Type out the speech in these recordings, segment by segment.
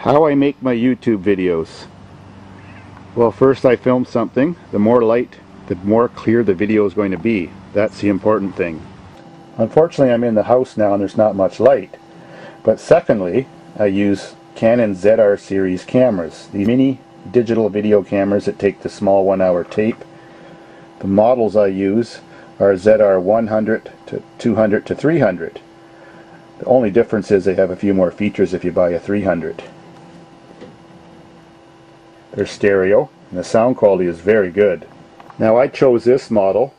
How I make my YouTube videos. Well, first I film something. The more light, the more clear the video is going to be. That's the important thing. Unfortunately, I'm in the house now and there's not much light. But secondly, I use Canon ZR series cameras. The mini digital video cameras that take the small 1-hour tape. The models I use are ZR 100 to 200 to 300. The only difference is they have a few more features if you buy a 300. They're stereo and the sound quality is very good. Now I chose this model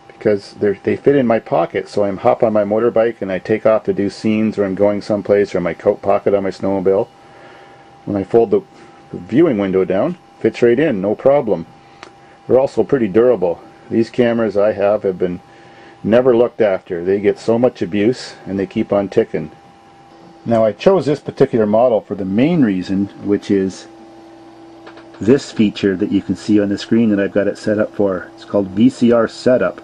because they fit in my pocket, so I hop on my motorbike and I take off to do scenes, or I'm going someplace, or my coat pocket on my snowmobile. When I fold the viewing window down, fits right in, no problem. They're also pretty durable. These cameras I have been never looked after. They get so much abuse and they keep on ticking. Now I chose this particular model for the main reason, which is this feature that you can see on the screen that I've got it set up for. It's called VCR setup.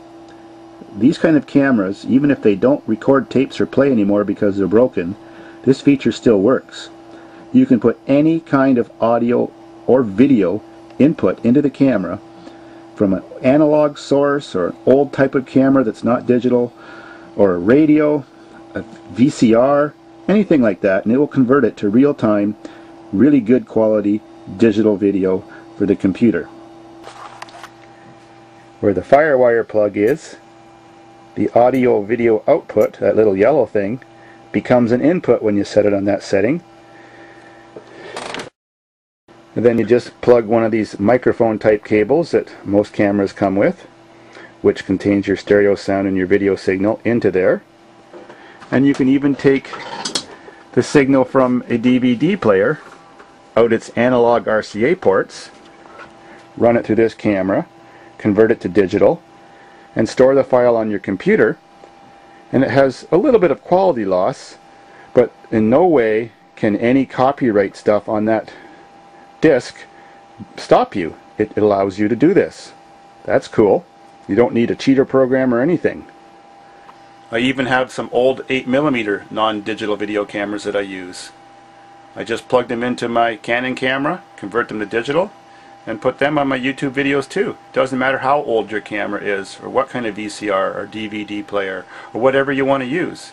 These kind of cameras, even if they don't record tapes or play anymore because they're broken, this feature still works. You can put any kind of audio or video input into the camera from an analog source or an old type of camera that's not digital, or a radio, a VCR, anything like that, and it will convert it to real-time, really good quality digital video for the computer. Where the FireWire plug is, the audio video output, that little yellow thing, becomes an input when you set it on that setting. And then you just plug one of these microphone type cables that most cameras come with, which contains your stereo sound and your video signal, into there. And you can even take the signal from a DVD player out its analog RCA ports, run it through this camera, convert it to digital, and store the file on your computer. And it has a little bit of quality loss, but in no way can any copyright stuff on that disc stop you. It allows you to do this. That's cool. You don't need a cheater program or anything. I even have some old 8mm non-digital video cameras that I use. I just plug them into my Canon camera, convert them to digital, and put them on my YouTube videos too. Doesn't matter how old your camera is, or what kind of VCR or DVD player, or whatever you want to use.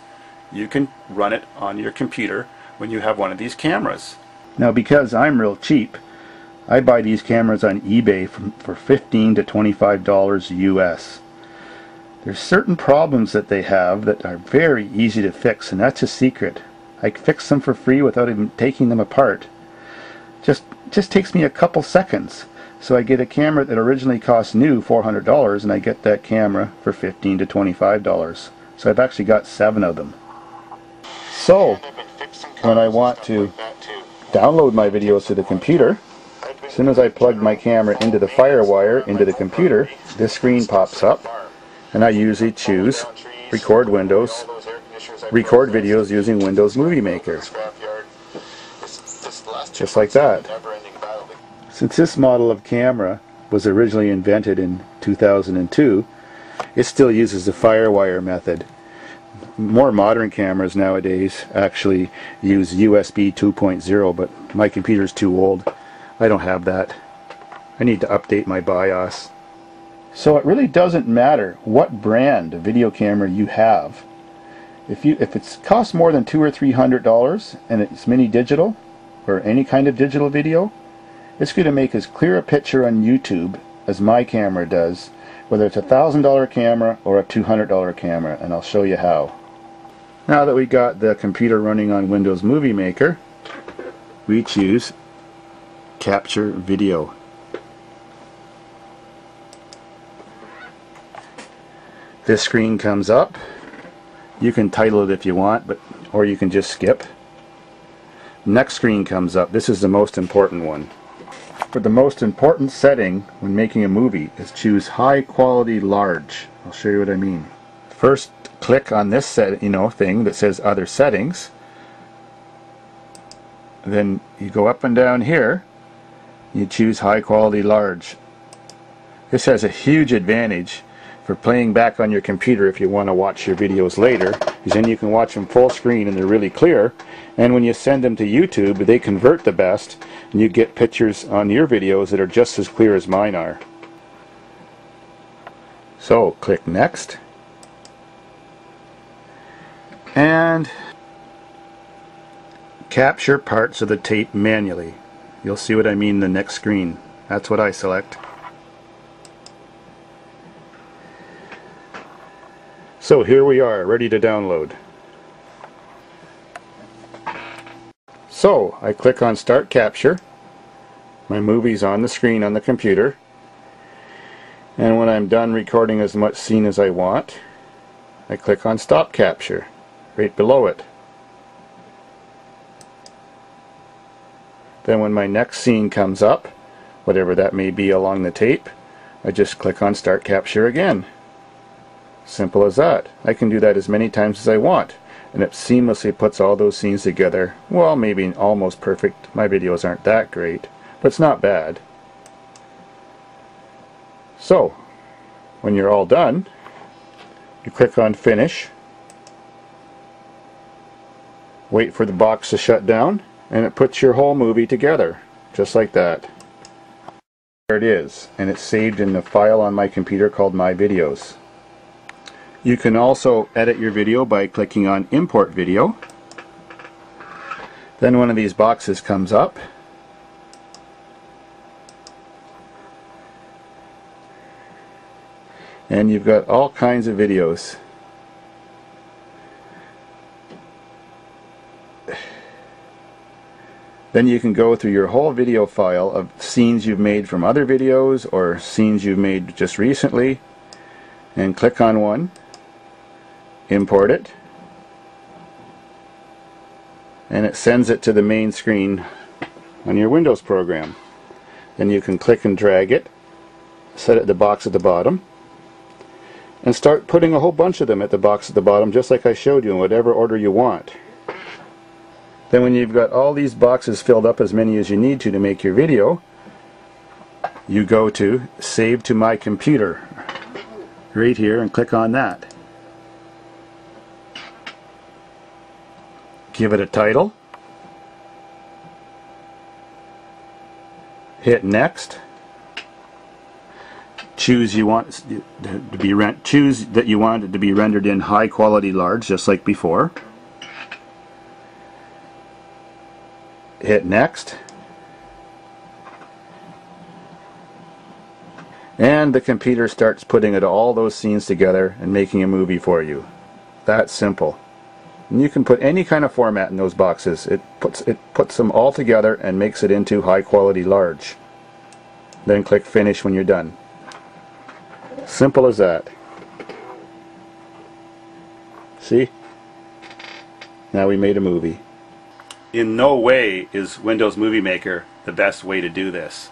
You can run it on your computer when you have one of these cameras. Now, because I'm real cheap, I buy these cameras on eBay for $15 to $25 US. There's certain problems that they have that are very easy to fix, and that's a secret. I fix them for free without even taking them apart. Just takes me a couple seconds. So I get a camera that originally cost new $400, and I get that camera for $15 to $25. So I've actually got 7 of them. So when I want to download my videos to the computer, as soon as I plug my camera into the FireWire into the computer, this screen pops up, and I usually choose Record Windows, record videos using Windows Movie Maker. Just like that. Since this model of camera was originally invented in 2002, it still uses the FireWire method. More modern cameras nowadays actually use USB 2.0, but my computer's too old. I don't have that. I need to update my BIOS. So it really doesn't matter what brand of video camera you have. If it costs more than $200 or $300 and it's mini digital or any kind of digital video, it's going to make as clear a picture on YouTube as my camera does, whether it's a $1,000 camera or a $200 camera, and I'll show you how. Now that we got the computer running on Windows Movie Maker, we choose Capture Video. This screen comes up. You can title it if you want, or you can just skip. Next screen comes up. This is the most important one. For the most important setting when making a movie is choose high quality large. I'll show you what I mean. First, click on this thing that says other settings. Then you go up and down here. You choose high quality large. This has a huge advantage for playing back on your computer if you want to watch your videos later. because then you can watch them full screen and they're really clear. And when you send them to YouTube, they convert the best, and you get pictures on your videos that are just as clear as mine are. So click Next, and capture parts of the tape manually. You'll see what I mean in the next screen. That's what I select. So here we are, ready to download. So I click on Start Capture. My movie's on the screen on the computer. And when I'm done recording as much scene as I want, I click on Stop Capture, right below it. Then when my next scene comes up, whatever that may be along the tape, I just click on Start Capture again. Simple as that. I can do that as many times as I want, and it seamlessly puts all those scenes together. Well, maybe almost perfect. My videos aren't that great, but it's not bad. So, when you're all done, you click on Finish, wait for the box to shut down, and it puts your whole movie together, just like that. There it is, and it's saved in the file on my computer called My Videos. You can also edit your video by clicking on Import Video. Then one of these boxes comes up. And you've got all kinds of videos. Then you can go through your whole video file of scenes you've made from other videos or scenes you've made just recently, and click on one, import it, and it sends it to the main screen on your Windows program. Then you can click and drag it, set it the box at the bottom, and start putting a whole bunch of them at the box at the bottom, just like I showed you, in whatever order you want. Then when you've got all these boxes filled up, as many as you need to make your video, you go to Save to My Computer right here and click on that. Give it a title, hit Next, choose that you want it to be rendered in high quality large, just like before. Hit Next, and the computer starts putting all those scenes together and making a movie for you. That's simple. And you can put any kind of format in those boxes. It puts them all together and makes it into high quality large. Then click Finish when you're done. Simple as that. See? Now we made a movie. In no way is Windows Movie Maker the best way to do this,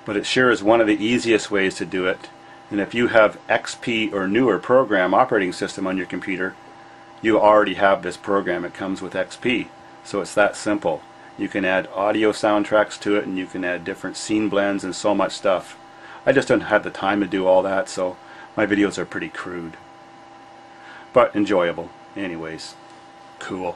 but it sure is one of the easiest ways to do it. And if you have XP or newer program operating system on your computer, you already have this program. It comes with XP, so it's that simple. You can add audio soundtracks to it, and you can add different scene blends and so much stuff. I just don't have the time to do all that, so my videos are pretty crude, but enjoyable anyways. Cool.